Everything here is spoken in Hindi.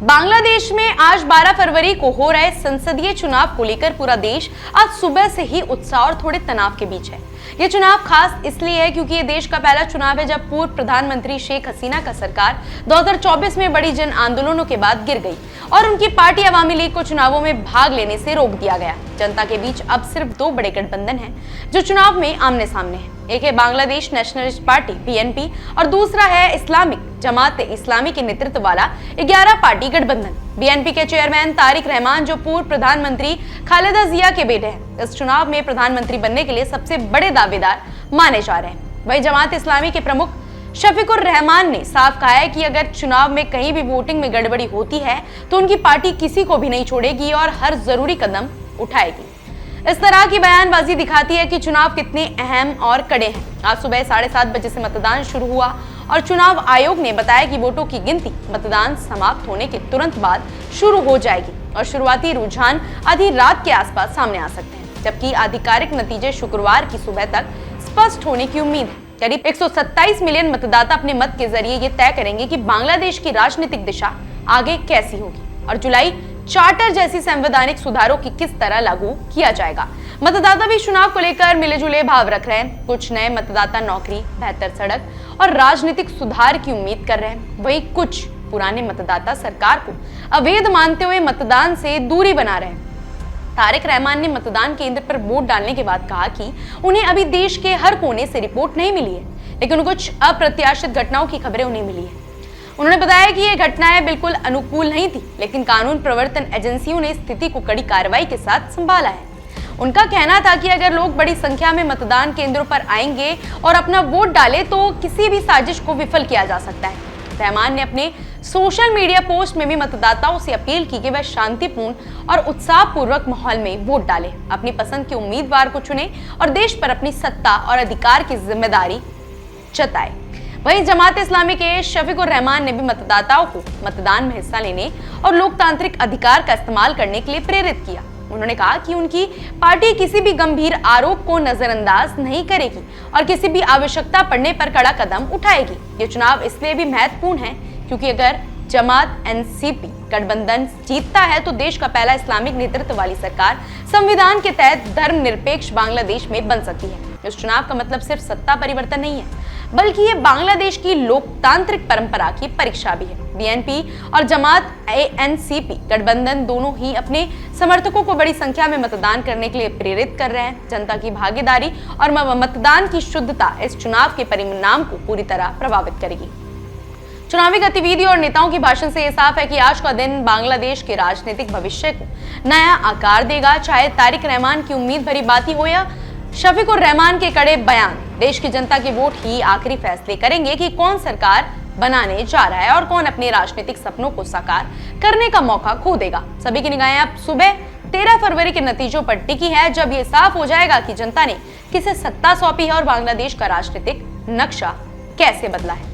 बांग्लादेश में आज 12 फरवरी को हो रहे संसदीय चुनाव को लेकर पूरा देश आज सुबह से ही उत्साह और थोड़े तनाव के बीच है। ये चुनाव खास इसलिए है क्योंकि ये देश का पहला चुनाव है जब पूर्व प्रधानमंत्री शेख हसीना का सरकार 2024 में बड़ी जन आंदोलनों के बाद गिर गई और उनकी पार्टी अवामी लीग को चुनावों में भाग लेने से रोक दिया गया। जनता के बीच अब सिर्फ दो बड़े गठबंधन हैं जो चुनाव में आमने सामने हैं। एक है बांग्लादेश नेशनलिस्ट पार्टी BNP और दूसरा है इस्लामिक जमात इस्लामी के नेतृत्व वाला 11 पार्टी गठबंधन। BNP के चेयरमैन तारिक रहमान जो पूर्व प्रधानमंत्री खालेदा जिया के बेटे हैं, इस चुनाव में प्रधानमंत्री बनने के लिए सबसे बड़े दावेदार माने जा रहे हैं। वहीं जमात इस्लामी के प्रमुख शफीकुर रहमान ने साफ कहा है कि अगर चुनाव में कहीं भी वोटिंग में गड़बड़ी होती है तो उनकी पार्टी किसी को भी नहीं छोड़ेगी और हर जरूरी कदम उठाएगी। इस तरह की बयानबाजी दिखाती है कि चुनाव कितने अहम और कड़े हैं। आज सुबह 7:30 बजे से मतदान शुरू हुआ और चुनाव आयोग ने बताया कि वोटों की गिनती मतदान समाप्त होने के तुरंत बाद शुरू हो जाएगी और शुरुआती रुझान आधी रात के आसपास सामने आ सकते हैं, जबकि आधिकारिक नतीजे शुक्रवार की सुबह तक स्पष्ट होने की उम्मीद है। करीब 127 मिलियन मतदाता अपने मत के जरिए ये तय करेंगे कि बांग्लादेश की राजनीतिक दिशा आगे कैसी होगी और जुलाई चार्टर जैसी संवैधानिक सुधारों की किस तरह लागू किया जाएगा। मतदाता भी चुनाव को लेकर मिले जुले भाव रख रहे हैं। कुछ नए मतदाता नौकरी, बेहतर सड़क और राजनीतिक सुधार की उम्मीद कर रहे हैं, वहीं कुछ पुराने मतदाता सरकार को अवैध मानते हुए मतदान से दूरी बना रहे हैं। तारिक रहमान ने मतदान केंद्र पर वोट डालने के बाद कहा कि उन्हें अभी देश के हर कोने से रिपोर्ट नहीं मिली है, लेकिन कुछ अप्रत्याशित घटनाओं की खबरें उन्हें मिली है। उन्होंने बताया कि ये घटनाएं बिल्कुल अनुकूल नहीं थी, लेकिन कानून प्रवर्तन एजेंसियों ने स्थिति को कड़ी कार्रवाई के साथ संभाला है। उनका कहना था कि अगर लोग बड़ी संख्या में मतदान केंद्रों पर आएंगे और अपना वोट डालें तो किसी भी साजिश को विफल किया जा सकता है। रहमान ने अपने सोशल मीडिया पोस्ट में भी मतदाताओं से अपील की कि वह शांतिपूर्ण और उत्साहपूर्वक माहौल में वोट डालें, अपनी पसंद के उम्मीदवार को चुनें और देश पर अपनी सत्ता और अधिकार की जिम्मेदारी जताएं। वहीं जमात इस्लामी के शफीकुर रहमान ने भी मतदाताओं को मतदान में हिस्सा लेने और लोकतांत्रिक अधिकार का इस्तेमाल करने के लिए प्रेरित किया। उन्होंने कहा कि उनकी पार्टी किसी भी गंभीर आरोप को नजरअंदाज नहीं करेगी और किसी भी आवश्यकता पड़ने पर कड़ा कदम उठाएगी। ये चुनाव इसलिए भी महत्वपूर्ण है क्योंकि अगर जमात NCP गठबंधन जीतता है तो देश का पहला इस्लामिक नेतृत्व वाली सरकार संविधान के तहत धर्मनिरपेक्ष बांग्लादेश में बन सकती है। इस चुनाव का मतलब सिर्फ सत्ता परिवर्तन नहीं है, बल्कि ये बांग्लादेश की लोकतांत्रिक परंपरा की परीक्षा भी है। BNP और जमात NCP गठबंधन दोनों ही अपने समर्थकों को बड़ी संख्या में मतदान करने के लिए प्रेरित कर रहे हैं। जनता की भागीदारी और मतदान की शुद्धता इस चुनाव के परिणाम को पूरी तरह प्रभावित करेगी। चुनावी गतिविधि और नेताओं की भाषण से यह साफ है कि आज का दिन बांग्लादेश के राजनीतिक भविष्य को नया आकार देगा। चाहे तारिक रहमान की उम्मीद भरी बातें हो या शफीकुर रहमान के कड़े बयान, देश की जनता के वोट ही आखिरी फैसले करेंगे कि कौन सरकार बनाने जा रहा है और कौन अपने राजनीतिक सपनों को साकार करने का मौका खो देगा। सभी की निगाहें अब सुबह 13 फरवरी के नतीजों पर टिकी है, जब ये साफ हो जाएगा कि जनता ने किसे सत्ता सौंपी है और बांग्लादेश का राजनीतिक नक्शा कैसे बदला है।